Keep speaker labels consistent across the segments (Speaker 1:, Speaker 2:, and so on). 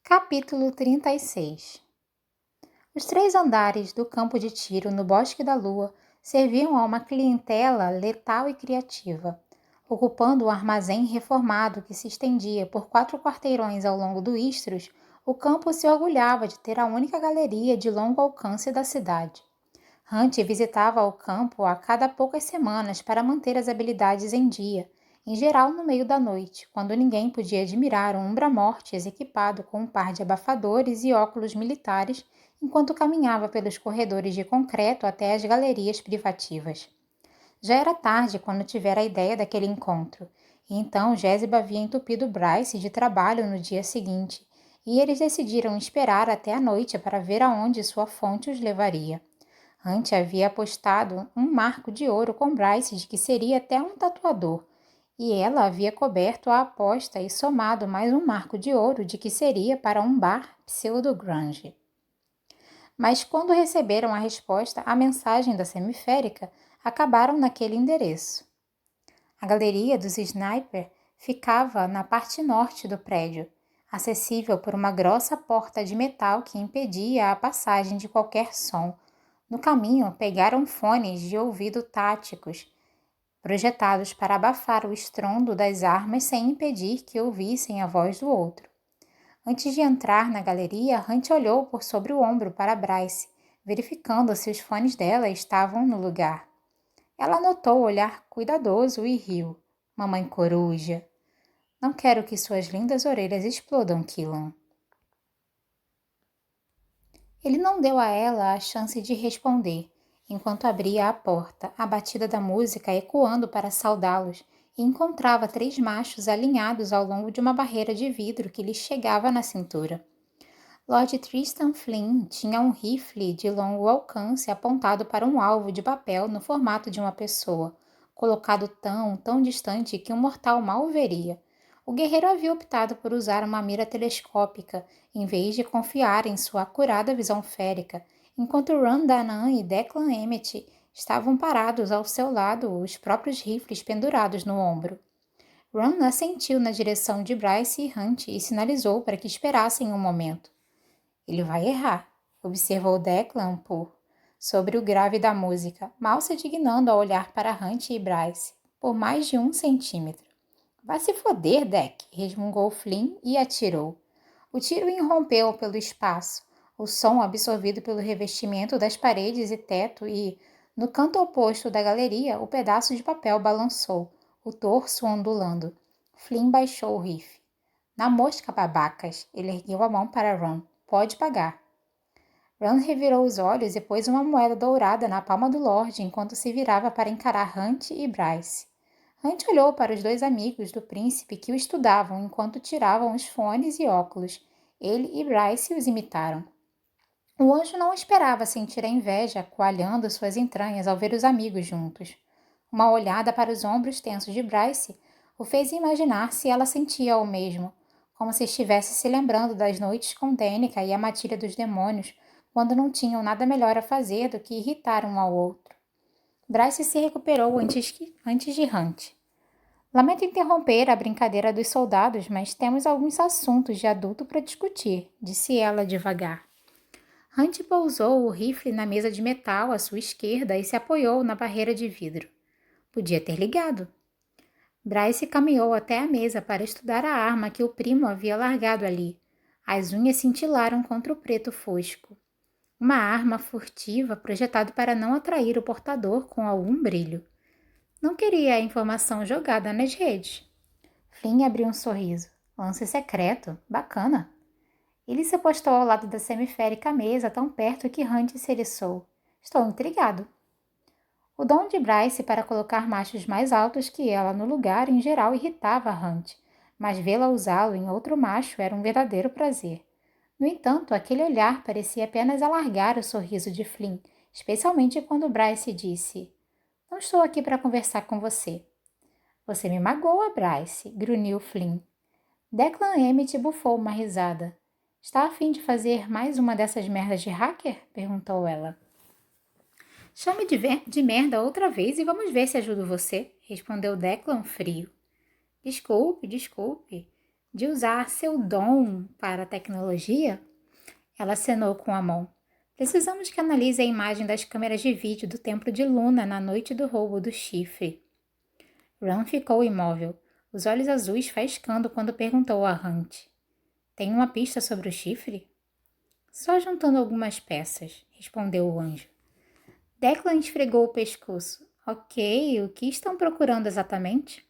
Speaker 1: Capítulo 36. Os 3 andares do campo de tiro no Bosque da Lua serviam a uma clientela letal e criativa. Ocupando um armazém reformado que se estendia por 4 quarteirões ao longo do Istros, o campo se orgulhava de ter a única galeria de longo alcance da cidade. Hunt visitava o campo a cada poucas semanas para manter as habilidades em dia, em geral no meio da noite, quando ninguém podia admirar um Umbra-Mortis equipado com um par de abafadores e óculos militares enquanto caminhava pelos corredores de concreto até as galerias privativas. Já era tarde quando tivera a ideia daquele encontro, e então Jéssica havia entupido Bryce de trabalho no dia seguinte, e eles decidiram esperar até a noite para ver aonde sua fonte os levaria. Hunt havia apostado um marco de ouro com Bryce de que seria até um tatuador, e ela havia coberto a aposta e somado mais um marco de ouro de que seria para um bar pseudo-grunge. Mas quando receberam a resposta à mensagem da semiférica, acabaram naquele endereço. A galeria dos Sniper ficava na parte norte do prédio, acessível por uma grossa porta de metal que impedia a passagem de qualquer som. No caminho, pegaram fones de ouvido táticos, projetados para abafar o estrondo das armas sem impedir que ouvissem a voz do outro. Antes de entrar na galeria, Hunt olhou por sobre o ombro para Bryce, verificando se os fones dela estavam no lugar. Ela notou o olhar cuidadoso e riu. Mamãe coruja. Não quero que suas lindas orelhas explodam, Killan. Ele não deu a ela a chance de responder, enquanto abria a porta, a batida da música ecoando para saudá-los, e encontrava 3 machos alinhados ao longo de uma barreira de vidro que lhes chegava na cintura. Lord Tristan Flynn tinha um rifle de longo alcance apontado para um alvo de papel no formato de uma pessoa, colocado tão distante que um mortal mal o veria. O guerreiro havia optado por usar uma mira telescópica, em vez de confiar em sua acurada visão férica, enquanto Ron Danan e Declan Emmett estavam parados ao seu lado, os próprios rifles pendurados no ombro. Ron assentiu na direção de Bryce e Hunt e sinalizou para que esperassem um momento. Ele vai errar, observou Declan sobre o grave da música, mal se dignando a olhar para Hunt e Bryce, por mais de 1 centímetro. Vai se foder, Deck, resmungou Flynn e atirou. O tiro irrompeu pelo espaço, o som absorvido pelo revestimento das paredes e teto e, no canto oposto da galeria, o pedaço de papel balançou, o torso ondulando. Flynn baixou o rifle. Na mosca, babacas, ele ergueu a mão para Ron. Pode pagar. Ron revirou os olhos e pôs uma moeda dourada na palma do Lorde enquanto se virava para encarar Hunt e Bryce. Hunt olhou para os 2 amigos do príncipe que o estudavam enquanto tiravam os fones e óculos. Ele e Bryce os imitaram. O anjo não esperava sentir a inveja coalhando suas entranhas ao ver os amigos juntos. Uma olhada para os ombros tensos de Bryce o fez imaginar se ela sentia o mesmo, como se estivesse se lembrando das noites com Danica e a matilha dos demônios, quando não tinham nada melhor a fazer do que irritar um ao outro. Bryce se recuperou antes de Hunt. Lamento interromper a brincadeira dos soldados, mas temos alguns assuntos de adulto para discutir, disse ela devagar. Hunt pousou o rifle na mesa de metal à sua esquerda e se apoiou na barreira de vidro. Podia ter ligado. Bryce caminhou até a mesa para estudar a arma que o primo havia largado ali. As unhas cintilaram contra o preto fosco. Uma arma furtiva projetada para não atrair o portador com algum brilho. Não queria a informação jogada nas redes. Flynn abriu um sorriso. Lance secreto. Bacana. Ele se postou ao lado da semiférica mesa, tão perto que Hunt se eriçou. Estou intrigado. O dom de Bryce para colocar machos mais altos que ela no lugar em geral irritava Hunt, mas vê-la usá-lo em outro macho era um verdadeiro prazer. No entanto, aquele olhar parecia apenas alargar o sorriso de Flynn, especialmente quando Bryce disse: Não estou aqui para conversar com você. Você me magoa, Bryce, grunhiu Flynn. Declan Emmett bufou uma risada. Está a fim de fazer mais uma dessas merdas de hacker? Perguntou ela. Chame de merda outra vez e vamos ver se ajudo você, respondeu Declan frio. Desculpe, de usar seu dom para a tecnologia? Ela acenou com a mão. Precisamos que analise a imagem das câmeras de vídeo do templo de Luna na noite do roubo do chifre. Ron ficou imóvel, os olhos azuis faiscando quando perguntou a Hunt. Tem uma pista sobre o chifre? Só juntando algumas peças, respondeu o anjo. Declan esfregou o pescoço. Ok, o que estão procurando exatamente?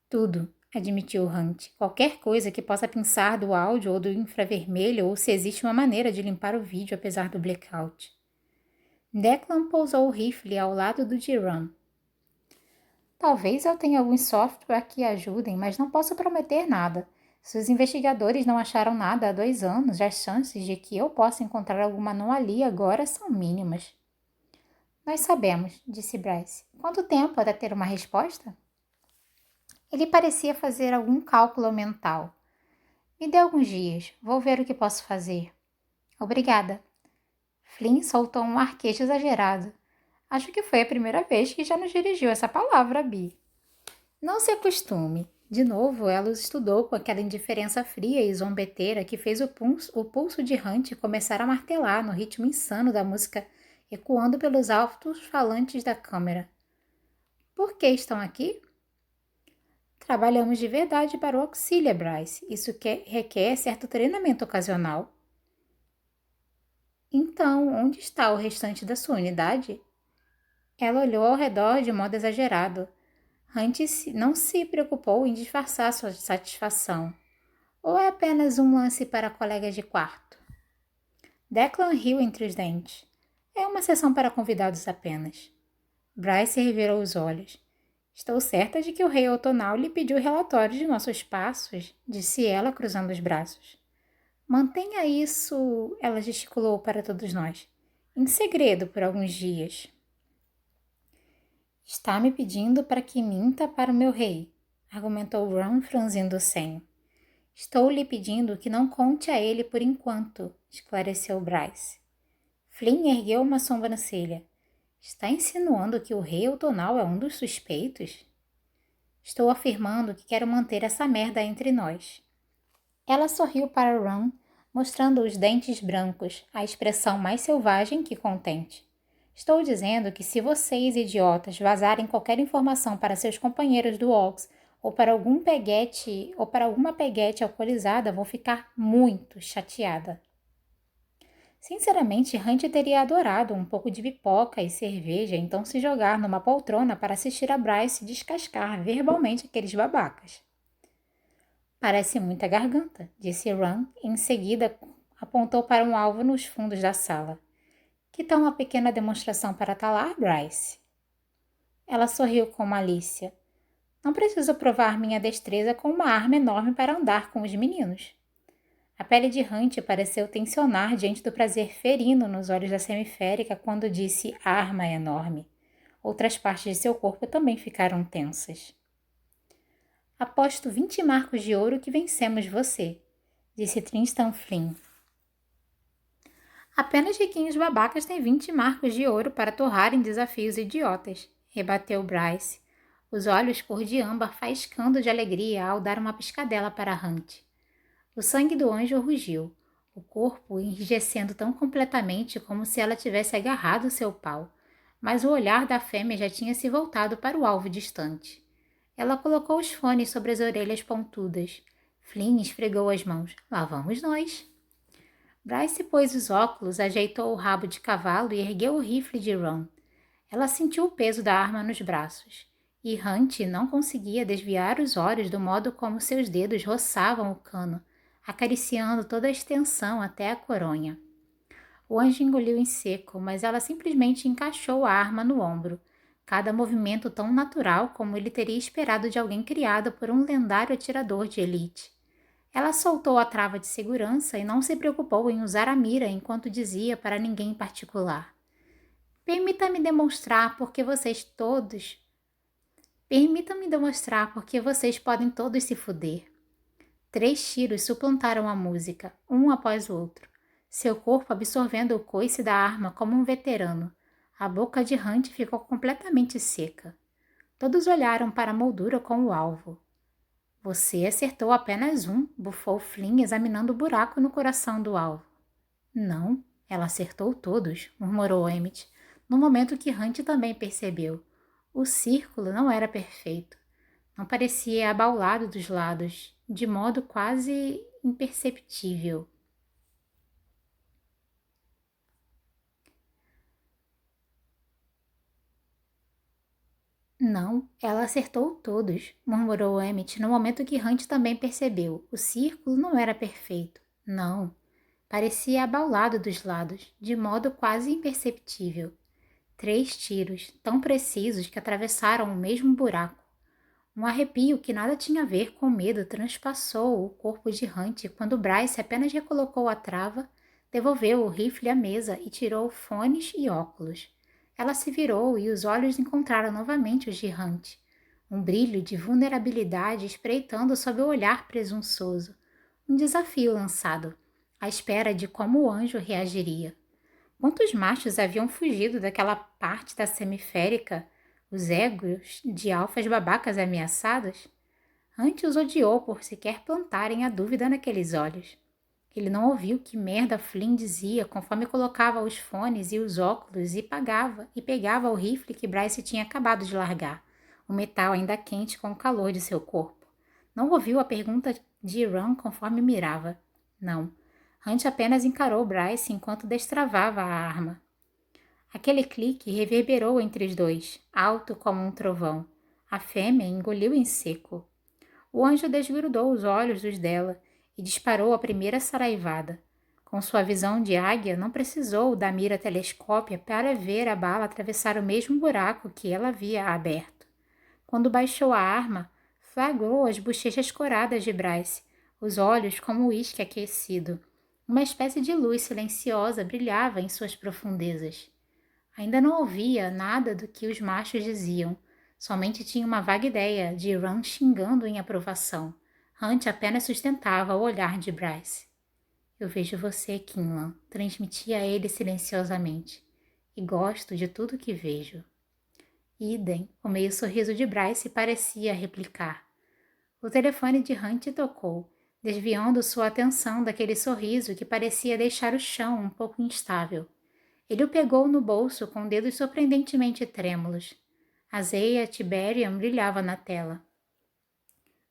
Speaker 1: Tudo, admitiu Hunt. Qualquer coisa que possa pensar do áudio ou do infravermelho ou se existe uma maneira de limpar o vídeo apesar do blackout. Declan pousou o rifle ao lado do de Ron. Talvez eu tenha alguns software que ajudem, mas não posso prometer nada. Se os investigadores não acharam nada há 2 anos, as chances de que eu possa encontrar alguma anomalia agora são mínimas. Nós sabemos, disse Bryce. Quanto tempo até ter uma resposta? Ele parecia fazer algum cálculo mental. Me dê alguns dias, vou ver o que posso fazer. Obrigada. Flynn soltou um arquejo exagerado. Acho que foi a primeira vez que já nos dirigiu essa palavra, Bi. Não se acostume. De novo, ela os estudou com aquela indiferença fria e zombeteira que fez o pulso de Hunt começar a martelar no ritmo insano da música ecoando pelos altos falantes da câmera. Por que estão aqui? Trabalhamos de verdade para o Auxilia, Bryce. Isso requer certo treinamento ocasional. Então, onde está o restante da sua unidade? Ela olhou ao redor de modo exagerado. Hunt não se preocupou em disfarçar sua satisfação. Ou é apenas um lance para colegas de quarto? Declan riu entre os dentes. É uma sessão para convidados apenas. Bryce revirou os olhos. Estou certa de que o rei Otonal lhe pediu relatórios de nossos passos, disse ela, cruzando os braços. Mantenha isso, ela gesticulou para todos nós, em segredo por alguns dias. Está me pedindo para que minta para o meu rei, argumentou Ron, franzindo o senho. Estou lhe pedindo que não conte a ele por enquanto, esclareceu Bryce. Flynn ergueu uma sobrancelha. Está insinuando que o rei Otonal é um dos suspeitos? Estou afirmando que quero manter essa merda entre nós. Ela sorriu para Ron, mostrando os dentes brancos, a expressão mais selvagem que contente. Estou dizendo que se vocês, idiotas, vazarem qualquer informação para seus companheiros do Ox ou para alguma peguete alcoolizada, vou ficar muito chateada. Sinceramente, Hunt teria adorado um pouco de pipoca e cerveja, então se jogar numa poltrona para assistir a Bryce descascar verbalmente aqueles babacas. Parece muita garganta, disse Ron, e em seguida apontou para um alvo nos fundos da sala. Que tal uma pequena demonstração para talar, Bryce? Ela sorriu com malícia. Não preciso provar minha destreza com uma arma enorme para andar com os meninos. A pele de Hunt pareceu tensionar diante do prazer ferino nos olhos da semiférica quando disse arma enorme. Outras partes de seu corpo também ficaram tensas. Aposto 20 marcos de ouro que vencemos você, disse Tristan Flynn. Apenas riquinhos babacas têm 20 marcos de ouro para torrarem desafios idiotas, rebateu Bryce, os olhos cor de âmbar faiscando de alegria ao dar uma piscadela para Hunt. O sangue do anjo rugiu, o corpo enrijecendo tão completamente como se ela tivesse agarrado seu pau, mas o olhar da fêmea já tinha se voltado para o alvo distante. Ela colocou os fones sobre as orelhas pontudas. Flynn esfregou as mãos. Lá vamos nós. Bryce pôs os óculos, ajeitou o rabo de cavalo e ergueu o rifle de Ron. Ela sentiu o peso da arma nos braços, e Hunt não conseguia desviar os olhos do modo como seus dedos roçavam o cano, acariciando toda a extensão até a coronha. O anjo engoliu em seco, mas ela simplesmente encaixou a arma no ombro, cada movimento tão natural como ele teria esperado de alguém criado por um lendário atirador de elite. Ela soltou a trava de segurança e não se preocupou em usar a mira enquanto dizia para ninguém em particular. Permita-me demonstrar porque vocês podem todos se fuder. 3 tiros suplantaram a música, um após o outro, seu corpo absorvendo o coice da arma como um veterano. A boca de Hunt ficou completamente seca. Todos olharam para a moldura com o alvo. Você acertou apenas um, bufou Flynn, examinando o buraco no coração do alvo. Não, ela acertou todos, murmurou Emmett, no momento que Hunt também percebeu. O círculo não era perfeito. Não parecia abaulado dos lados, de modo quase imperceptível. Não, ela acertou todos, murmurou Emmett no momento que Hunt também percebeu. O círculo não era perfeito. Não. Parecia abaulado dos lados, de modo quase imperceptível. 3 tiros, tão precisos que atravessaram o mesmo buraco. Um arrepio que nada tinha a ver com medo transpassou o corpo de Hunt quando Bryce apenas recolocou a trava, devolveu o rifle à mesa e tirou fones e óculos. Ela se virou e os olhos encontraram novamente os de Hunt, um brilho de vulnerabilidade espreitando sob o olhar presunçoso. Um desafio lançado, à espera de como o anjo reagiria. Quantos machos haviam fugido daquela parte da semiférica? Os egos de alfas babacas ameaçados? Hunt os odiou por sequer plantarem a dúvida naqueles olhos. Ele não ouviu que merda Flynn dizia conforme colocava os fones e os óculos e pegava o rifle que Bryce tinha acabado de largar, o metal ainda quente com o calor de seu corpo. Não ouviu a pergunta de Ron conforme mirava. Não. Hunt apenas encarou Bryce enquanto destravava a arma. Aquele clique reverberou entre os dois, alto como um trovão. A fêmea engoliu em seco. O anjo desgrudou os olhos dos dela e disparou a primeira saraivada. Com sua visão de águia, não precisou da mira telescópia para ver a bala atravessar o mesmo buraco que ela havia aberto. Quando baixou a arma, flagrou as bochechas coradas de Bryce, os olhos como uísque aquecido. Uma espécie de luz silenciosa brilhava em suas profundezas. Ainda não ouvia nada do que os machos diziam. Somente tinha uma vaga ideia de Ron xingando em aprovação. Hunt apenas sustentava o olhar de Bryce. Eu vejo você, Kinlan, transmitia a ele silenciosamente. E gosto de tudo que vejo. Idem, o meio sorriso de Bryce parecia replicar. O telefone de Hunt tocou, desviando sua atenção daquele sorriso que parecia deixar o chão um pouco instável. Ele o pegou no bolso com dedos surpreendentemente trêmulos. A Zeia Tiberium brilhava na tela.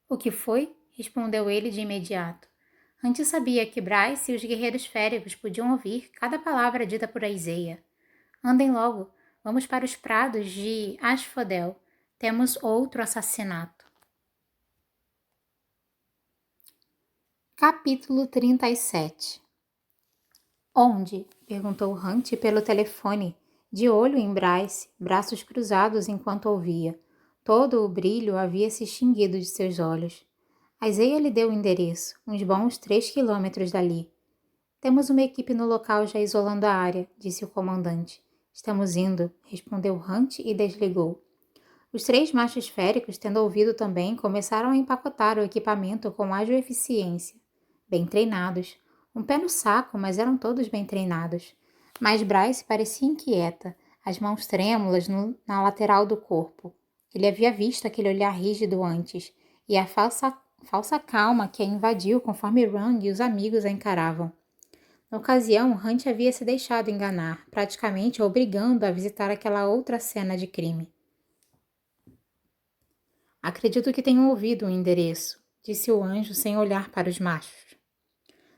Speaker 1: O que foi? Respondeu ele de imediato. Antes sabia que Bryce e os guerreiros féricos podiam ouvir cada palavra dita por Aizeia. Andem logo, vamos para os prados de Asphodel. Temos outro assassinato. Capítulo 37. Onde? Perguntou Hunt pelo telefone, de olho em Bryce, braços cruzados enquanto ouvia. Todo o brilho havia se extinguido de seus olhos. Aizeia lhe deu o endereço, uns bons 3 quilômetros dali. Temos uma equipe no local já isolando a área, disse o comandante. Estamos indo, respondeu Hunt e desligou. Os 3 machos féricos, tendo ouvido também, começaram a empacotar o equipamento com ágil eficiência. Bem treinados. Um pé no saco, mas eram todos bem treinados. Mas Bryce parecia inquieta, as mãos trêmulas na lateral do corpo. Ele havia visto aquele olhar rígido antes, e a falsa calma que a invadiu conforme Ron e os amigos a encaravam. Na ocasião, Hunt havia se deixado enganar, praticamente obrigando a visitar aquela outra cena de crime. Acredito que tenham ouvido o endereço, disse o anjo sem olhar para os machos.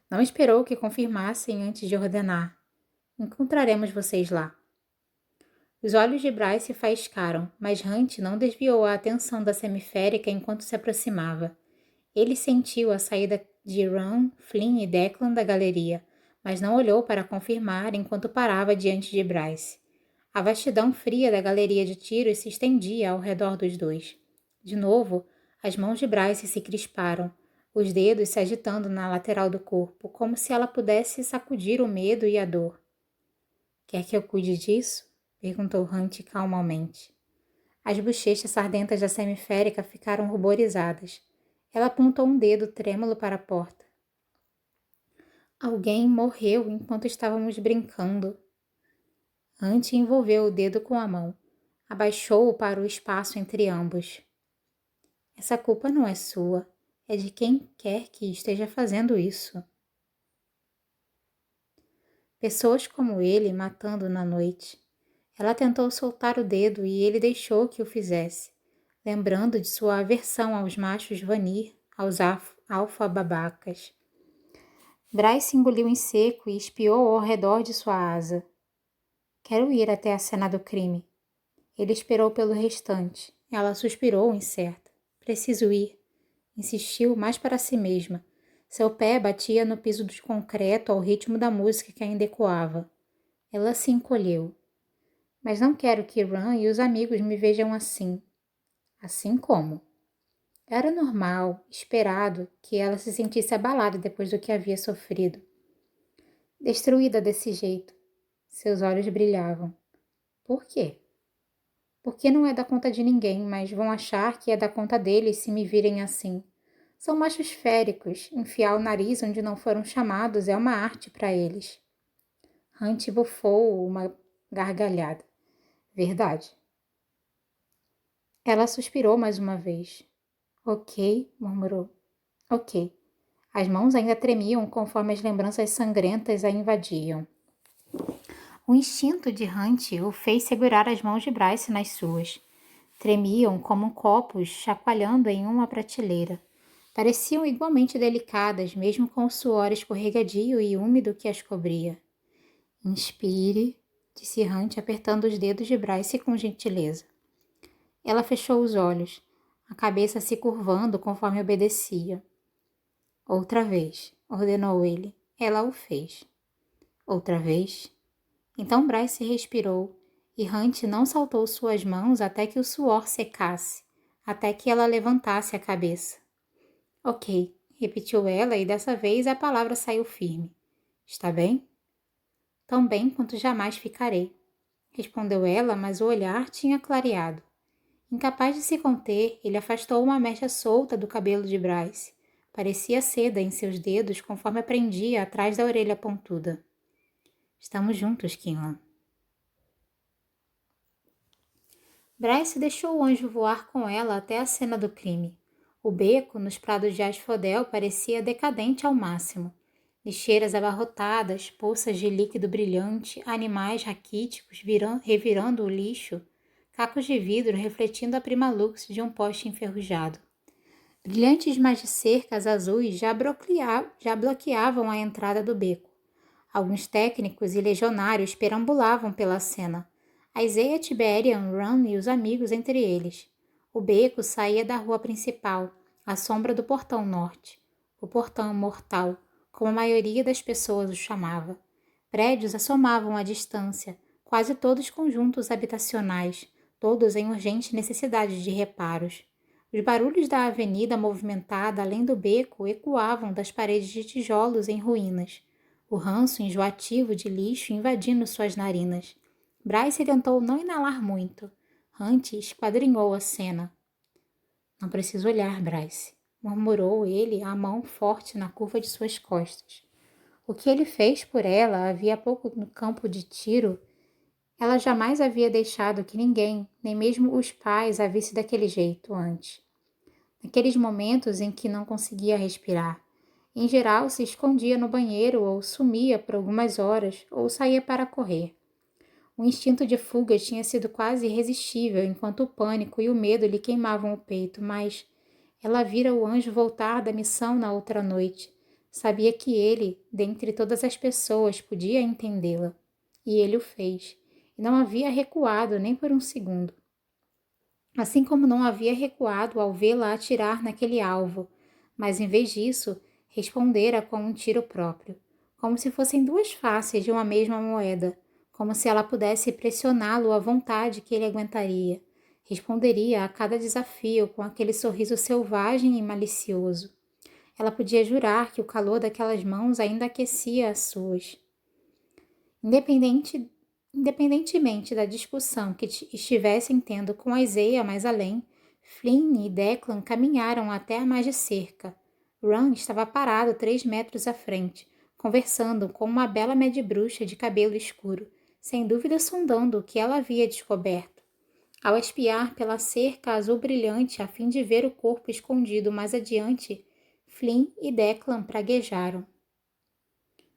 Speaker 1: Não esperou que confirmassem antes de ordenar. Encontraremos vocês lá. Os olhos de Bryce faiscaram, mas Hunt não desviou a atenção da semiférica enquanto se aproximava. Ele sentiu a saída de Ron, Flynn e Declan da galeria, mas não olhou para confirmar enquanto parava diante de Bryce. A vastidão fria da galeria de tiros se estendia ao redor dos dois. De novo, as mãos de Bryce se crisparam, os dedos se agitando na lateral do corpo, como se ela pudesse sacudir o medo e a dor. Quer que eu cuide disso? Perguntou Hunt calmamente. As bochechas sardentas da semiférica ficaram ruborizadas. Ela apontou um dedo trêmulo para a porta. Alguém morreu enquanto estávamos brincando. Hunt envolveu o dedo com a mão. Abaixou-o para o espaço entre ambos. Essa culpa não é sua. é de quem quer que esteja fazendo isso. Pessoas como ele matando na noite. Ela tentou soltar o dedo e ele deixou que o fizesse, lembrando de sua aversão aos machos Vanir, aos alfa-babacas. Bryce engoliu em seco e espiou ao redor de sua asa. Quero ir até a cena do crime. Ele esperou pelo restante. Ela suspirou, incerta. Preciso ir. Insistiu mais para si mesma. Seu pé batia no piso de concreto ao ritmo da música que ainda ecoava. Ela se encolheu. Mas não quero que Ran e os amigos me vejam assim. Assim como? Era normal, esperado, que ela se sentisse abalada depois do que havia sofrido. Destruída desse jeito. Seus olhos brilhavam. Por quê? Porque não é da conta de ninguém, mas vão achar que é da conta deles se me virem assim. São machos féricos, enfiar o nariz onde não foram chamados é uma arte para eles. Hunt bufou uma gargalhada. Verdade. Ela suspirou mais uma vez. Ok, murmurou. Ok. As mãos ainda tremiam conforme as lembranças sangrentas a invadiam. O instinto de Hunt o fez segurar as mãos de Bryce nas suas. Tremiam como copos chacoalhando em uma prateleira. Pareciam igualmente delicadas, mesmo com o suor escorregadio e úmido que as cobria. Inspire, disse Hunt, apertando os dedos de Bryce com gentileza. Ela fechou os olhos, a cabeça se curvando conforme obedecia. Outra vez, ordenou ele. Ela o fez. Outra vez. Então Bryce respirou, e Hunt não soltou suas mãos até que o suor secasse, até que ela levantasse a cabeça. Ok, repetiu ela, e dessa vez a palavra saiu firme. Está bem? Tão bem quanto jamais ficarei, respondeu ela, mas o olhar tinha clareado. Incapaz de se conter, ele afastou uma mecha solta do cabelo de Bryce. Parecia seda em seus dedos conforme prendia atrás da orelha pontuda. Estamos juntos, Kinlan. Bryce deixou o anjo voar com ela até a cena do crime. O beco, nos prados de asphodel, parecia decadente ao máximo. Lixeiras abarrotadas, poças de líquido brilhante, animais raquíticos revirando o lixo, cacos de vidro refletindo a primalux de um poste enferrujado. Brilhantes mais de cercas azuis já bloqueavam a entrada do beco. Alguns técnicos e legionários perambulavam pela cena. Isaiah, Tiberian, Ran e os amigos entre eles. O beco saía da rua principal, à sombra do portão norte. O portão mortal, como a maioria das pessoas o chamava. Prédios assomavam à distância, quase todos conjuntos habitacionais, todos em urgente necessidade de reparos. Os barulhos da avenida movimentada além do beco ecoavam das paredes de tijolos em ruínas, o ranço enjoativo de lixo invadindo suas narinas. Bryce tentou não inalar muito. Hunt esquadrinhou a cena. Não preciso olhar, Bryce, murmurou ele, a mão forte na curva de suas costas. O que ele fez por ela havia pouco no campo de tiro. Ela jamais havia deixado que ninguém, nem mesmo os pais, a visse daquele jeito antes. Naqueles momentos em que não conseguia respirar. Em geral, se escondia no banheiro ou sumia por algumas horas ou saía para correr. O instinto de fuga tinha sido quase irresistível enquanto o pânico e o medo lhe queimavam o peito, mas ela vira o anjo voltar da missão na outra noite. Sabia que ele, dentre todas as pessoas, podia entendê-la. E ele o fez. E não havia recuado nem por um segundo. Assim como não havia recuado ao vê-la atirar naquele alvo, mas em vez disso, respondera com um tiro próprio, como se fossem duas faces de uma mesma moeda, como se ela pudesse pressioná-lo à vontade que ele aguentaria. Responderia a cada desafio com aquele sorriso selvagem e malicioso. Ela podia jurar que o calor daquelas mãos ainda aquecia as suas. Independentemente da discussão que estivessem tendo com Isaiah mais além, Flynn e Declan caminharam até a margem cerca. Ron estava parado 3 metros à frente, conversando com uma bela medbruxa de cabelo escuro, sem dúvida sondando o que ela havia descoberto. Ao espiar pela cerca azul brilhante a fim de ver o corpo escondido mais adiante, Flynn e Declan praguejaram.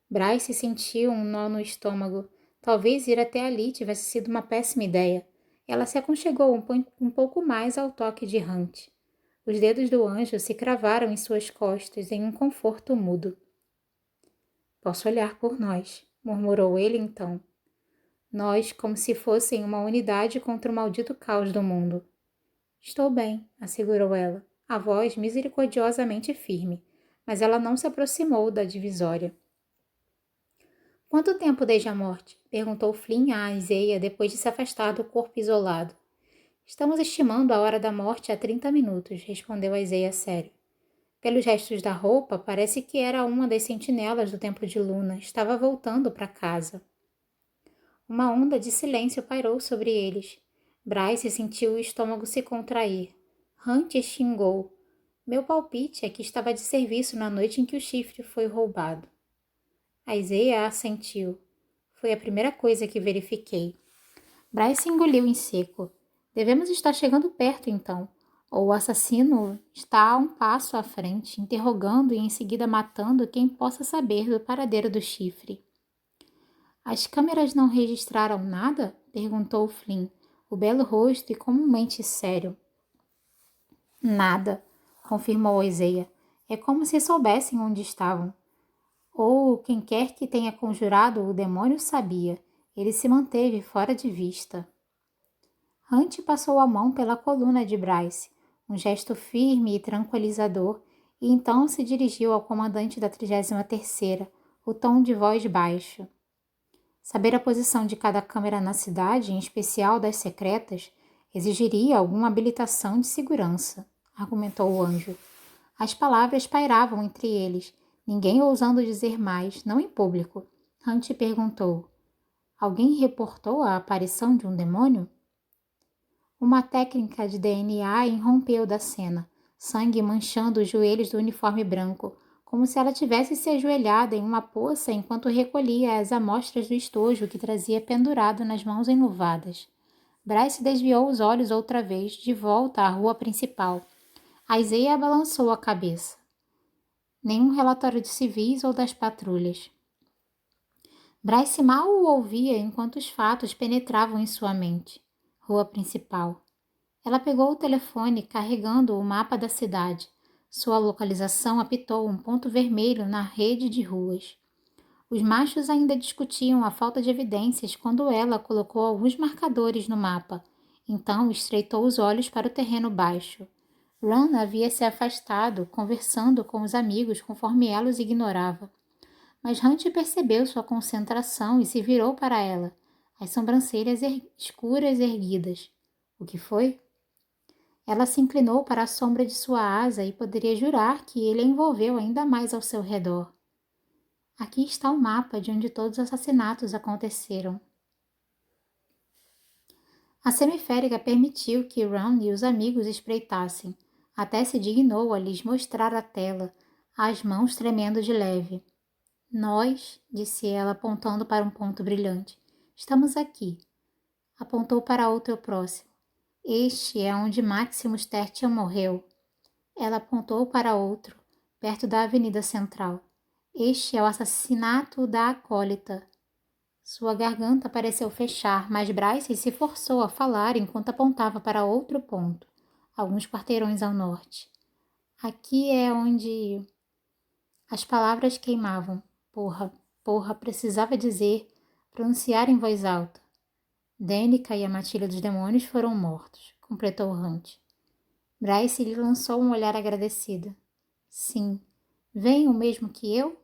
Speaker 1: Bryce sentiu um nó no estômago. Talvez ir até ali tivesse sido uma péssima ideia. Ela se aconchegou um pouco mais ao toque de Hunt. Os dedos do anjo se cravaram em suas costas em um conforto mudo. Posso olhar por nós, murmurou ele então. Nós, como se fossem uma unidade contra o maldito caos do mundo. Estou bem, assegurou ela, a voz misericordiosamente firme, mas ela não se aproximou da divisória. Quanto tempo desde a morte? Perguntou Flynn a Isaiah depois de se afastar do corpo isolado. Estamos estimando a hora da morte a 30 minutos, respondeu Isaiah sério. Pelos restos da roupa, parece que era uma das sentinelas do templo de Luna. Estava voltando para casa. Uma onda de silêncio pairou sobre eles. Bryce sentiu o estômago se contrair. Hunt xingou. Meu palpite é que estava de serviço na noite em que o chifre foi roubado. Isaiah assentiu. Foi a primeira coisa que verifiquei. Bryce engoliu em seco. Devemos estar chegando perto, então. Ou o assassino está a um passo à frente, interrogando e em seguida matando quem possa saber do paradeiro do chifre. As câmeras não registraram nada? Perguntou Flynn, o belo rosto e comumente sério. Nada, confirmou Isaiah. É como se soubessem onde estavam. Ou quem quer que tenha conjurado o demônio sabia. Ele se manteve fora de vista. Hunt passou a mão pela coluna de Bryce, um gesto firme e tranquilizador, e então se dirigiu ao comandante da 33ª, o tom de voz baixo. Saber a posição de cada câmera na cidade, em especial das secretas, exigiria alguma habilitação de segurança, argumentou o anjo. As palavras pairavam entre eles, ninguém ousando dizer mais, não em público. Hunt perguntou: alguém reportou a aparição de um demônio? Uma técnica de DNA irrompeu da cena, sangue manchando os joelhos do uniforme branco, como se ela tivesse se ajoelhada em uma poça enquanto recolhia as amostras do estojo que trazia pendurado nas mãos enluvadas. Bryce desviou os olhos outra vez, de volta à rua principal. Isaiah balançou a cabeça. Nenhum relatório de civis ou das patrulhas. Bryce mal o ouvia enquanto os fatos penetravam em sua mente. Rua principal. Ela pegou o telefone, carregando o mapa da cidade. Sua localização apitou um ponto vermelho na rede de ruas. Os machos ainda discutiam a falta de evidências quando ela colocou alguns marcadores no mapa. Então estreitou os olhos para o terreno baixo. Ron havia se afastado, conversando com os amigos conforme ela os ignorava. Mas Hunt percebeu sua concentração e se virou para ela, as sobrancelhas escuras erguidas. O que foi? Ela se inclinou para a sombra de sua asa e poderia jurar que ele a envolveu ainda mais ao seu redor. Aqui está o mapa de onde todos os assassinatos aconteceram. A semiférica permitiu que Ron e os amigos espreitassem, até se dignou a lhes mostrar a tela, as mãos tremendo de leve. Nós, disse ela apontando para um ponto brilhante, estamos aqui. Apontou para outro próximo. Este é onde Maximus Tertian morreu. Ela apontou para outro, perto da Avenida Central. Este é o assassinato da acólita. Sua garganta pareceu fechar, mas Bryce se forçou a falar enquanto apontava para outro ponto, alguns quarteirões ao norte. Aqui é onde... As palavras queimavam. Porra, precisava dizer, pronunciar em voz alta. Danica e a matilha dos demônios foram mortos, completou Hunt. Bryce lhe lançou um olhar agradecido. Sim. Vem o mesmo que eu?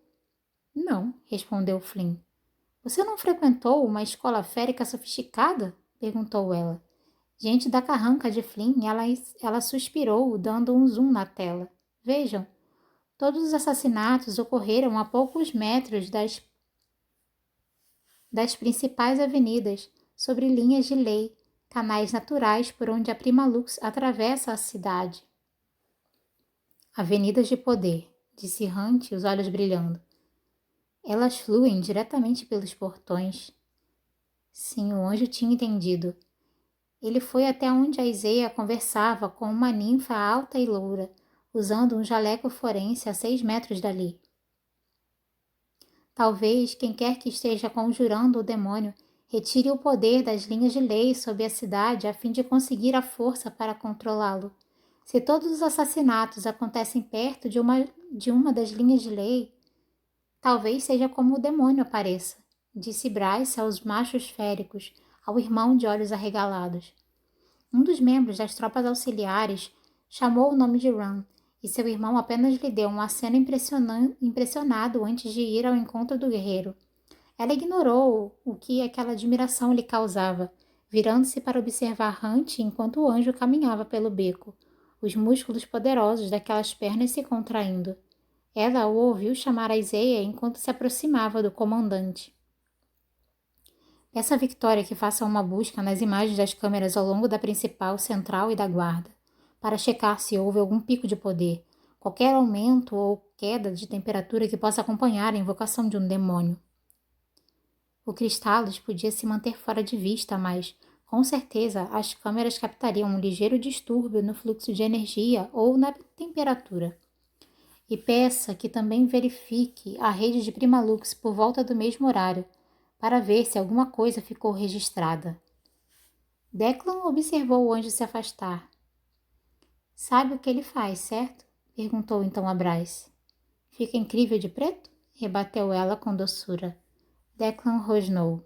Speaker 1: Não, respondeu Flynn. Você não frequentou uma escola férica sofisticada? Perguntou ela. Diante da carranca de Flynn, ela suspirou, dando um zoom na tela. Vejam, todos os assassinatos ocorreram a poucos metros das principais avenidas, sobre linhas de lei, canais naturais por onde a Primalux atravessa a cidade. Avenidas de poder, disse Hunt, os olhos brilhando. Elas fluem diretamente pelos portões. Sim, o anjo tinha entendido. Ele foi até onde a Isaiah conversava com uma ninfa alta e loura. usando um jaleco forense a 6 metros dali. Talvez quem quer que esteja conjurando o demônio retire o poder das linhas de lei sobre a cidade a fim de conseguir a força para controlá-lo. Se todos os assassinatos acontecem perto de uma das linhas de lei, talvez seja como o demônio apareça, disse Bryce aos machos féricos, ao irmão de olhos arregalados. Um dos membros das tropas auxiliares chamou o nome de Ran, e seu irmão apenas lhe deu um aceno impressionado antes de ir ao encontro do guerreiro. Ela ignorou o que aquela admiração lhe causava, virando-se para observar Hunt enquanto o anjo caminhava pelo beco, os músculos poderosos daquelas pernas se contraindo. Ela o ouviu chamar a Isaiah enquanto se aproximava do comandante. Peça a Victoria que faça uma busca nas imagens das câmeras ao longo da principal, central e da guarda, para checar se houve algum pico de poder, qualquer aumento ou queda de temperatura que possa acompanhar a invocação de um demônio. O Cristalos podia se manter fora de vista, mas, com certeza, as câmeras captariam um ligeiro distúrbio no fluxo de energia ou na temperatura. E peça que também verifique a rede de Primalux por volta do mesmo horário, para ver se alguma coisa ficou registrada. Declan observou o anjo se afastar. Sabe o que ele faz, certo? Perguntou então a Bryce. Fica incrível de preto? Rebateu ela com doçura. Declan rosnou.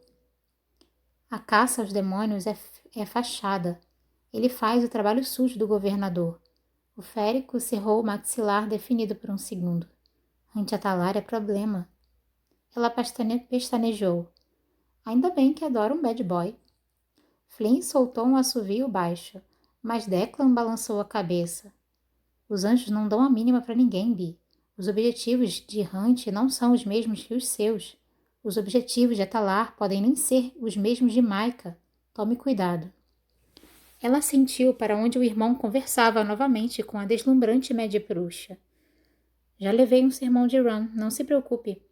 Speaker 1: A caça aos demônios é fachada. Ele faz o trabalho sujo do governador. O férico cerrou o maxilar definido por um segundo. Anti-atalar é problema. Ela pestanejou. Ainda bem que adora um bad boy. Flynn soltou um assovio baixo, mas Declan balançou a cabeça. Os anjos não dão a mínima para ninguém, Bi. Os objetivos de Hunt não são os mesmos que os seus. Os objetivos de Atalar podem nem ser os mesmos de Micah. Tome cuidado. Ela sentiu para onde o irmão conversava novamente com a deslumbrante média bruxa. Já levei um sermão de Ran, não se preocupe.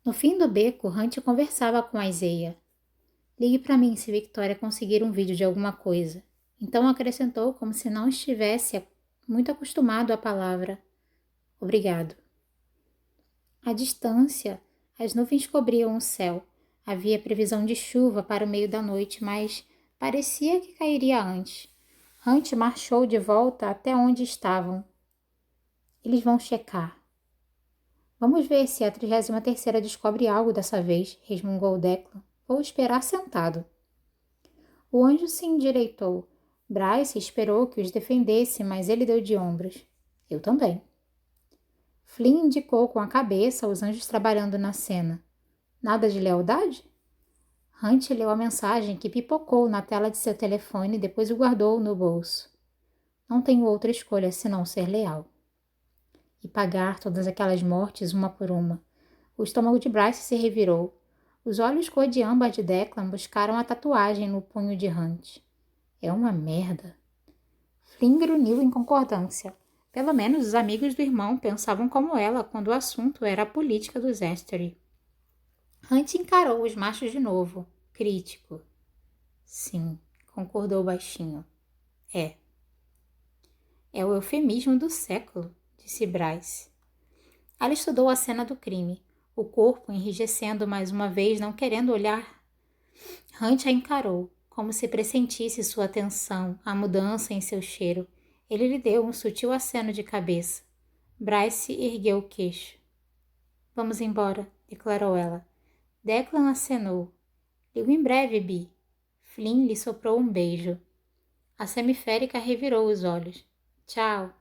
Speaker 1: No fim do beco, Hunt conversava com a Isaiah. Ligue para mim se Victoria conseguir um vídeo de alguma coisa. Então acrescentou como se não estivesse muito acostumado à palavra. Obrigado. À distância, as nuvens cobriam o céu. Havia previsão de chuva para o meio da noite, mas parecia que cairia antes. Hunt marchou de volta até onde estavam. Eles vão checar. Vamos ver se a 33ª descobre algo dessa vez, resmungou Declan. Vou esperar sentado. O anjo se endireitou. Bryce esperou que os defendesse, mas ele deu de ombros. Eu também. Flynn indicou com a cabeça os anjos trabalhando na cena. Nada de lealdade? Hunt leu a mensagem que pipocou na tela de seu telefone e depois o guardou no bolso. Não tenho outra escolha senão ser leal. E pagar todas aquelas mortes uma por uma. O estômago de Bryce se revirou. Os olhos cor de âmbar de Declan buscaram a tatuagem no punho de Hunt. É uma merda. Flynn grunhiu em concordância. Pelo menos os amigos do irmão pensavam como ela quando o assunto era a política dos Estery. Hunt encarou os machos de novo, crítico. Sim, concordou baixinho. É. É o eufemismo do século, disse Bryce. Ela estudou a cena do crime, o corpo enrijecendo mais uma vez, não querendo olhar. Hunt a encarou, como se pressentisse sua atenção, a mudança em seu cheiro. Ele lhe deu um sutil aceno de cabeça. Bryce ergueu o queixo. Vamos embora, declarou ela. Declan acenou. Ligo em breve, Bi. Flynn lhe soprou um beijo. A semiférica revirou os olhos. Tchau.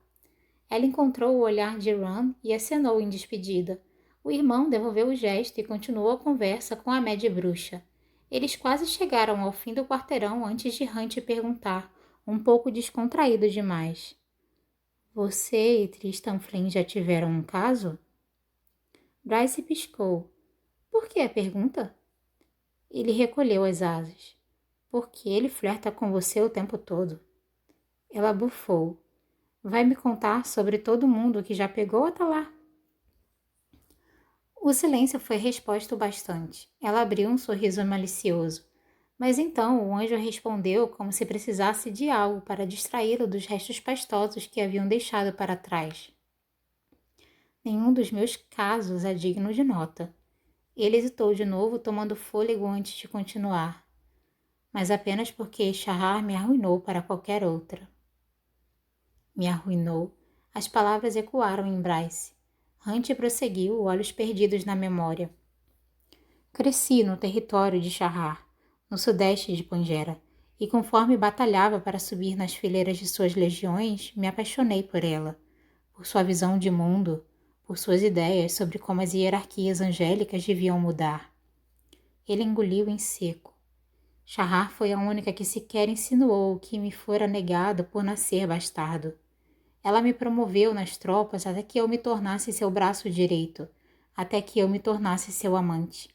Speaker 1: Ela encontrou o olhar de Ron e acenou em despedida. O irmão devolveu o gesto e continuou a conversa com a média bruxa. Eles quase chegaram ao fim do quarteirão antes de Hunt perguntar, um pouco descontraído demais. Você e Tristan Flynn já tiveram um caso? Bryce piscou. Por que a pergunta? Ele recolheu as asas. Porque ele flerta com você o tempo todo. Ela bufou. Vai me contar sobre todo mundo que já pegou até lá? O silêncio foi resposta o bastante. Ela abriu um sorriso malicioso. Mas então o anjo respondeu como se precisasse de algo para distraí-lo dos restos pastosos que haviam deixado para trás. Nenhum dos meus casos é digno de nota. Ele hesitou de novo, tomando fôlego antes de continuar, mas apenas porque Shahar me arruinou para qualquer outra. Me arruinou. As palavras ecoaram em Bryce. Hunt prosseguiu, olhos perdidos na memória. Cresci no território de Shahar, no sudeste de Pangera, e conforme batalhava para subir nas fileiras de suas legiões, me apaixonei por ela, por sua visão de mundo, por suas ideias sobre como as hierarquias angélicas deviam mudar. Ele engoliu em seco. Shahar foi a única que sequer insinuou que me fora negado por nascer bastardo. Ela me promoveu nas tropas até que eu me tornasse seu braço direito, até que eu me tornasse seu amante.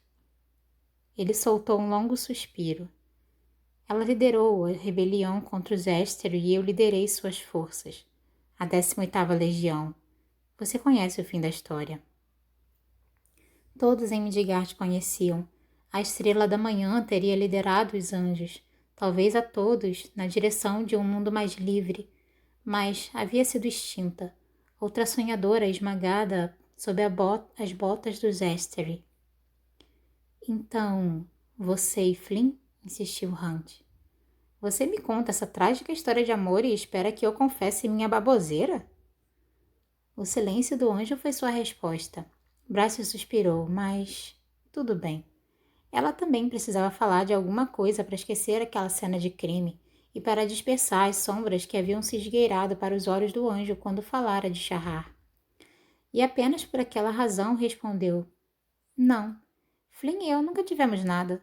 Speaker 1: Ele soltou um longo suspiro. Ela liderou a rebelião contra os Ésteros e eu liderei suas forças. A 18ª Legião. Você conhece o fim da história. Todos em Midgard conheciam. A Estrela da Manhã teria liderado os anjos, talvez a todos, na direção de um mundo mais livre, mas havia sido extinta, outra sonhadora esmagada sob as botas dos Esteri. Então, você e Flynn? Insistiu Hunt. Você me conta essa trágica história de amor e espera que eu confesse minha baboseira? O silêncio do anjo foi sua resposta. Bryce suspirou, mas tudo bem. Ela também precisava falar de alguma coisa para esquecer aquela cena de crime e para dispersar as sombras que haviam se esgueirado para os olhos do anjo quando falara de Shahar. E apenas por aquela razão respondeu: Não, Flynn e eu nunca tivemos nada.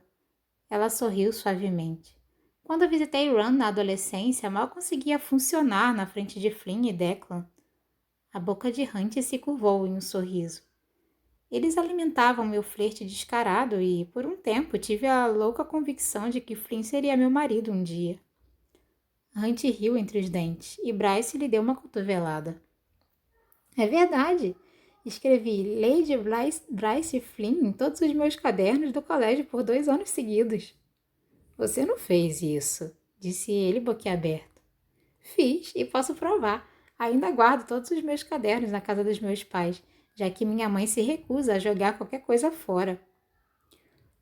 Speaker 1: Ela sorriu suavemente. Quando visitei Run na adolescência, mal conseguia funcionar na frente de Flynn e Declan. A boca de Hunt se curvou em um sorriso. Eles alimentavam meu flerte descarado e, por um tempo, tive a louca convicção de que Flynn seria meu marido um dia. Hunt riu entre os dentes e Bryce lhe deu uma cotovelada. É verdade! Escrevi Lady Bryce Flynn em todos os meus cadernos do colégio por 2 anos seguidos. Você não fez isso, disse ele boquiaberto. Fiz e posso provar. Ainda guardo todos os meus cadernos na casa dos meus pais, já que minha mãe se recusa a jogar qualquer coisa fora.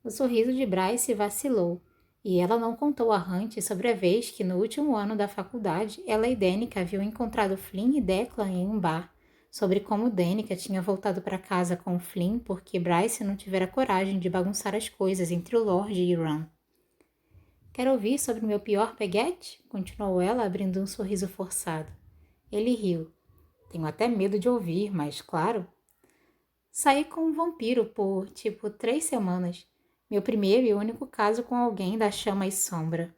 Speaker 1: O sorriso de Bryce vacilou, e ela não contou a Hunt sobre a vez que, no último ano da faculdade, ela e Danica haviam encontrado Flynn e Declan em um bar, sobre como Danica tinha voltado para casa com Flynn porque Bryce não tivera coragem de bagunçar as coisas entre o Lorde e Ron. Quer ouvir sobre meu pior peguete? Continuou ela, abrindo um sorriso forçado. Ele riu. Tenho até medo de ouvir, mas claro. Saí com um vampiro por, 3 semanas. Meu primeiro e único caso com alguém da chama e sombra.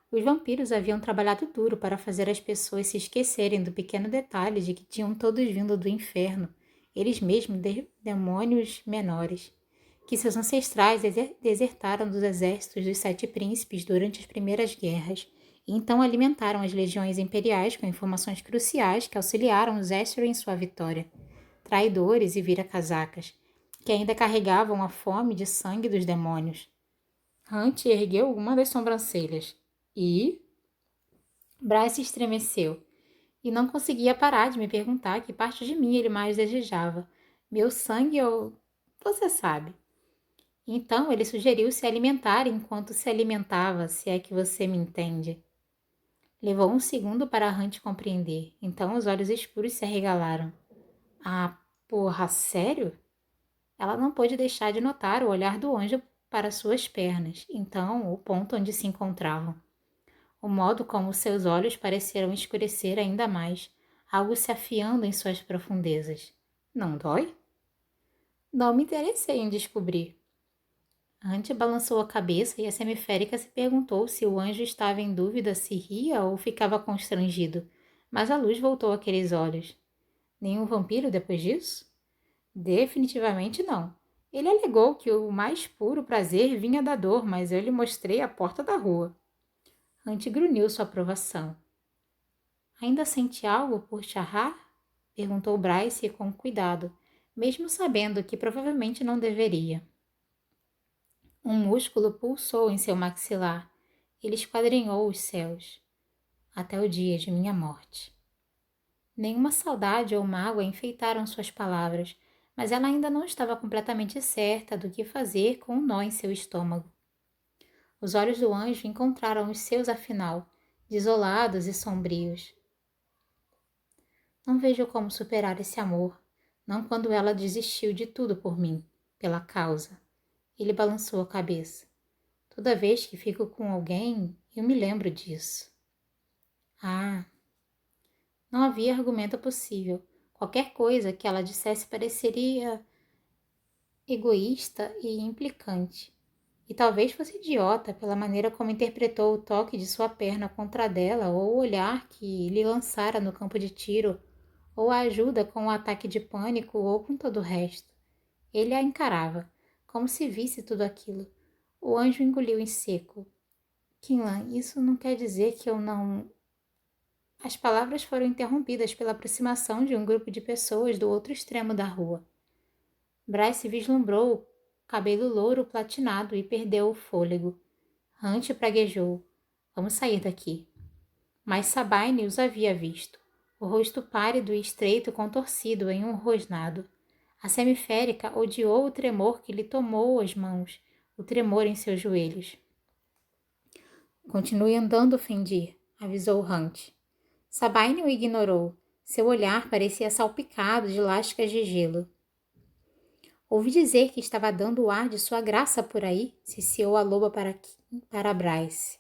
Speaker 1: Os vampiros haviam trabalhado duro para fazer as pessoas se esquecerem do pequeno detalhe de que tinham todos vindo do inferno, eles mesmos demônios menores, que seus ancestrais desertaram dos exércitos dos 7 príncipes durante as primeiras guerras, e então alimentaram as legiões imperiais com informações cruciais que auxiliaram os Estor em sua vitória. Traidores e vira-casacas, que ainda carregavam a fome de sangue dos demônios. Hunt ergueu uma das sobrancelhas. E? Bryce estremeceu, e não conseguia parar de me perguntar que parte de mim ele mais desejava. Meu sangue ou... Você sabe. Então ele sugeriu se alimentar enquanto se alimentava, se é que você me entende. Levou um segundo para Hunt compreender, então os olhos escuros se arregalaram. Ah, porra, sério? Ela não pôde deixar de notar o olhar do anjo para suas pernas, então o ponto onde se encontravam. O modo como seus olhos pareceram escurecer ainda mais, algo se afiando em suas profundezas. Não dói? Não me interessei em descobrir. Hunt balançou a cabeça e a semiférica se perguntou se o anjo estava em dúvida se ria ou ficava constrangido, mas a luz voltou àqueles olhos. Nenhum vampiro depois disso? Definitivamente não. Ele alegou que o mais puro prazer vinha da dor, mas eu lhe mostrei a porta da rua. Hunt grunhiu sua aprovação. Ainda sente algo por Shahar? Perguntou Bryce com cuidado, mesmo sabendo que provavelmente não deveria. Um músculo pulsou em seu maxilar. Ele esquadrinhou os céus, até o dia de minha morte. Nenhuma saudade ou mágoa enfeitaram suas palavras, mas ela ainda não estava completamente certa do que fazer com um nó em seu estômago. Os olhos do anjo encontraram os seus afinal, desolados e sombrios. Não vejo como superar esse amor, não quando ela desistiu de tudo por mim, pela causa. Ele balançou a cabeça. Toda vez que fico com alguém, eu me lembro disso. Ah, não havia argumento possível. Qualquer coisa que ela dissesse pareceria egoísta e implicante. E talvez fosse idiota pela maneira como interpretou o toque de sua perna contra a dela, ou o olhar que lhe lançara no campo de tiro, ou a ajuda com o ataque de pânico, ou com todo o resto. Ele a encarava, como se visse tudo aquilo. O anjo engoliu em seco. Kinlan, isso não quer dizer que eu não... As palavras foram interrompidas pela aproximação de um grupo de pessoas do outro extremo da rua. Bryce vislumbrou o cabelo louro platinado e perdeu o fôlego. Hunt praguejou. Vamos sair daqui. Mas Sabine os havia visto. O rosto pálido e estreito contorcido em um rosnado. A semiférica odiou o tremor que lhe tomou as mãos, o tremor em seus joelhos. Continue andando, Fendir, avisou Hunt. Sabine o ignorou. Seu olhar parecia salpicado de lascas de gelo. Ouvi dizer que estava dando o ar de sua graça por aí, ciciou a loba para Bryce.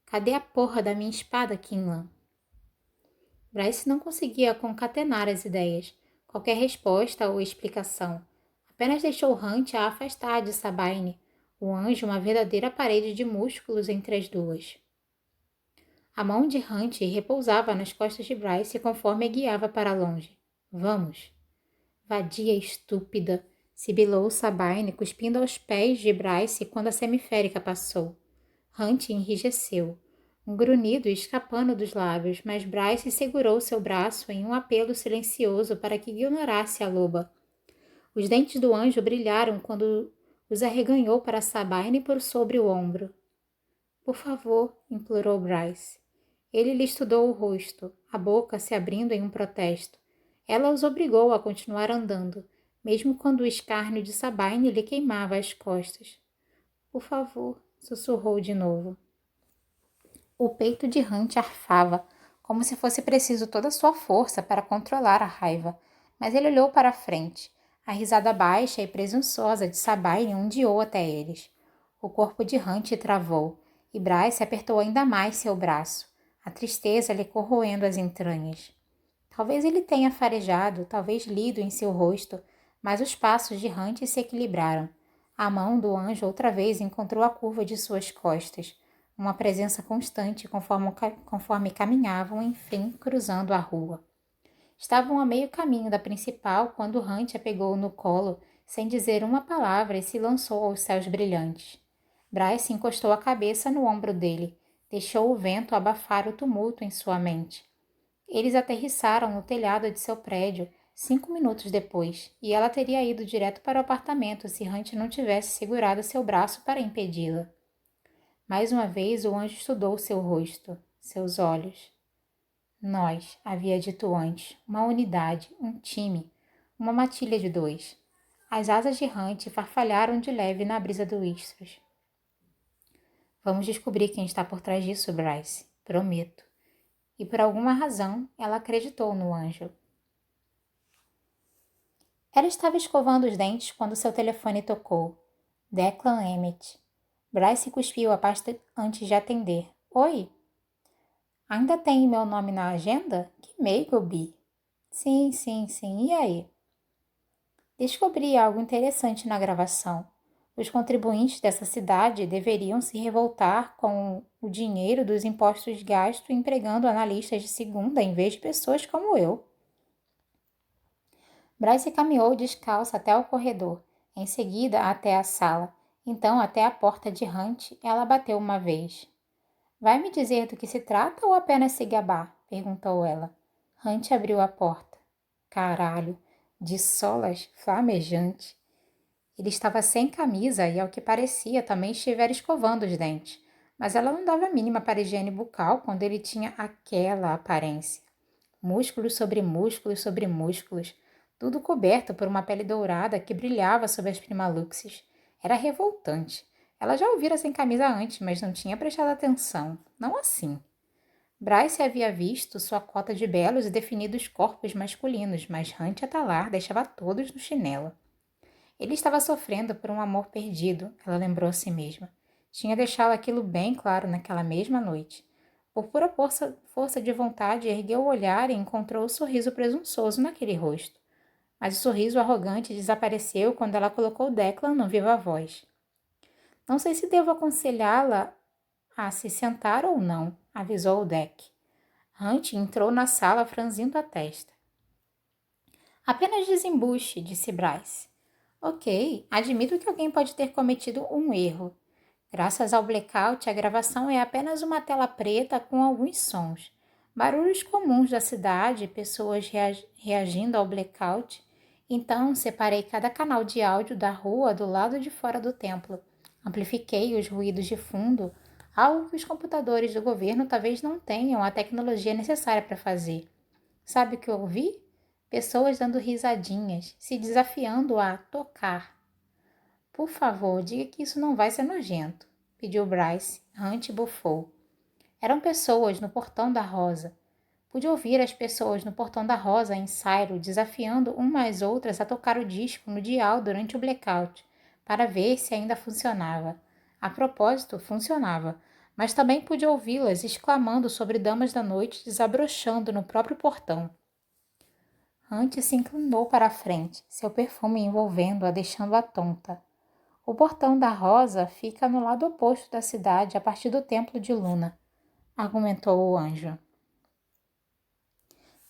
Speaker 1: Cadê a porra da minha espada, Kinlan? Bryce não conseguia concatenar as ideias, qualquer resposta ou explicação. Apenas deixou Hunt a afastar de Sabine, o anjo uma verdadeira parede de músculos entre as duas. A mão de Hunt repousava nas costas de Bryce conforme a guiava para longe. Vamos. Vadia estúpida, sibilou Sabine, cuspindo aos pés de Bryce quando a semiférica passou. Hunt enrijeceu, um grunhido escapando dos lábios, mas Bryce segurou seu braço em um apelo silencioso para que ignorasse a loba. Os dentes do anjo brilharam quando os arreganhou para Sabine por sobre o ombro. Por favor, implorou Bryce. Ele lhe estudou o rosto, a boca se abrindo em um protesto. Ela os obrigou a continuar andando, mesmo quando o escárnio de Sabine lhe queimava as costas. Por favor, sussurrou de novo. O peito de Hunt arfava, como se fosse preciso toda a sua força para controlar a raiva, mas ele olhou para a frente. A risada baixa e presunçosa de Sabine ondeou até eles. O corpo de Hunt travou, e Bryce apertou ainda mais seu braço, a tristeza lhe corroendo as entranhas. Talvez ele tenha farejado, talvez lido em seu rosto, mas os passos de Hunt se equilibraram. A mão do anjo outra vez encontrou a curva de suas costas, uma presença constante conforme caminhavam, enfim, cruzando a rua. Estavam a meio caminho da principal quando Hunt a pegou no colo, sem dizer uma palavra, e se lançou aos céus brilhantes. Bryce encostou a cabeça no ombro dele, deixou o vento abafar o tumulto em sua mente. Eles aterrissaram no telhado de seu prédio 5 minutos depois, e ela teria ido direto para o apartamento se Hunt não tivesse segurado seu braço para impedi-la. Mais uma vez o anjo estudou seu rosto, seus olhos. Nós, havia dito antes, uma unidade, um time, uma matilha de 2. As asas de Hunt farfalharam de leve na brisa do Istros. Vamos descobrir quem está por trás disso, Bryce. Prometo. E por alguma razão, ela acreditou no anjo. Ela estava escovando os dentes quando seu telefone tocou. Declan Emmett. Bryce cuspiu a pasta antes de atender. Oi? Ainda tem meu nome na agenda? Que Magleby. Sim. E aí? Descobri algo interessante na gravação. Os contribuintes dessa cidade deveriam se revoltar com o dinheiro dos impostos gastos empregando analistas de segunda em vez de pessoas como eu. Bryce caminhou descalça até o corredor, em seguida até a sala, então até a porta de Hunt. Ela bateu uma vez. Vai me dizer do que se trata ou apenas se gabar? Perguntou ela. Hunt abriu a porta. Caralho, de solas flamejante. Ele estava sem camisa e, ao que parecia, também estivera escovando os dentes, mas ela não dava a mínima para a higiene bucal quando ele tinha aquela aparência. Músculos sobre músculos, tudo coberto por uma pele dourada que brilhava sob as primaluxes. Era revoltante. Ela já ouvira sem camisa antes, mas não tinha prestado atenção. Não assim. Bryce havia visto sua cota de belos e definidos corpos masculinos, mas Hunt Atalar deixava todos no chinelo. Ele estava sofrendo por um amor perdido, ela lembrou a si mesma. Tinha deixado aquilo bem claro naquela mesma noite. Por pura força de vontade, ergueu o olhar e encontrou o sorriso presunçoso naquele rosto. Mas o sorriso arrogante desapareceu quando ela colocou Declan no viva voz. Não sei se devo aconselhá-la a se sentar ou não, avisou o Deck. Hunt entrou na sala franzindo a testa. Apenas desembuche, disse Bryce. Ok, admito que alguém pode ter cometido um erro. Graças ao blackout, a gravação é apenas uma tela preta com alguns sons. Barulhos comuns da cidade, pessoas reagindo ao blackout. Então, separei cada canal de áudio da rua do lado de fora do templo. Amplifiquei os ruídos de fundo, algo que os computadores do governo talvez não tenham a tecnologia necessária para fazer. Sabe o que eu ouvi? Pessoas dando risadinhas, se desafiando a tocar. Por favor, diga que isso não vai ser nojento, pediu Bryce. Hunt bufou. Eram pessoas no portão da Rosa. Pude ouvir as pessoas no portão da Rosa em Cairo desafiando umas às outras a tocar o disco no dial durante o blackout, para ver se ainda funcionava. A propósito, funcionava, mas também pude ouvi-las exclamando sobre damas da noite desabrochando no próprio portão. Hunt se inclinou para a frente, seu perfume envolvendo-a, deixando-a tonta. O portão da Rosa fica no lado oposto da cidade, a partir do templo de Luna, argumentou o anjo.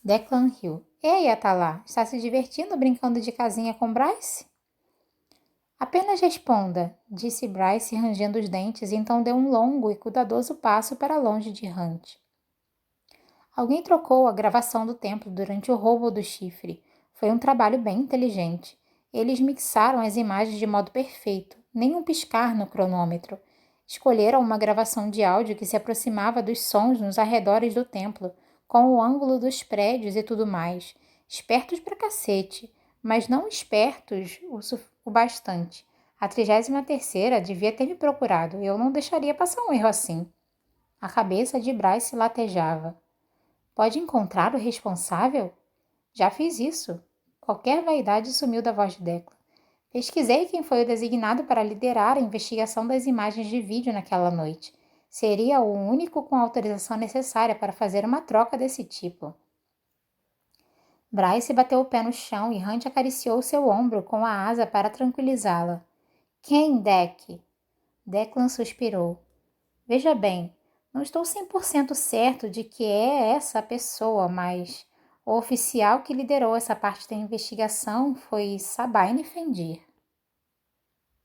Speaker 1: Declan riu. Ei, Atalá, está se divertindo brincando de casinha com Bryce? Apenas responda, disse Bryce rangendo os dentes, e então deu um longo e cuidadoso passo para longe de Hunt. Alguém trocou a gravação do templo durante o roubo do chifre. Foi um trabalho bem inteligente. Eles mixaram as imagens de modo perfeito, nem um piscar no cronômetro. Escolheram uma gravação de áudio que se aproximava dos sons nos arredores do templo, com o ângulo dos prédios e tudo mais. Espertos pra cacete, mas não espertos o bastante. A 33ª devia ter me procurado, eu não deixaria passar um erro assim. A cabeça de Bryce latejava. Pode encontrar o responsável? Já fiz isso. Qualquer vaidade sumiu da voz de Declan. Pesquisei quem foi o designado para liderar a investigação das imagens de vídeo naquela noite. Seria o único com a autorização necessária para fazer uma troca desse tipo. Bryce bateu o pé no chão e Hunt acariciou seu ombro com a asa para tranquilizá-la. Quem, Deck? Declan suspirou. Veja bem, não estou 100% certo de que é essa a pessoa, mas o oficial que liderou essa parte da investigação foi Sabine Fendir.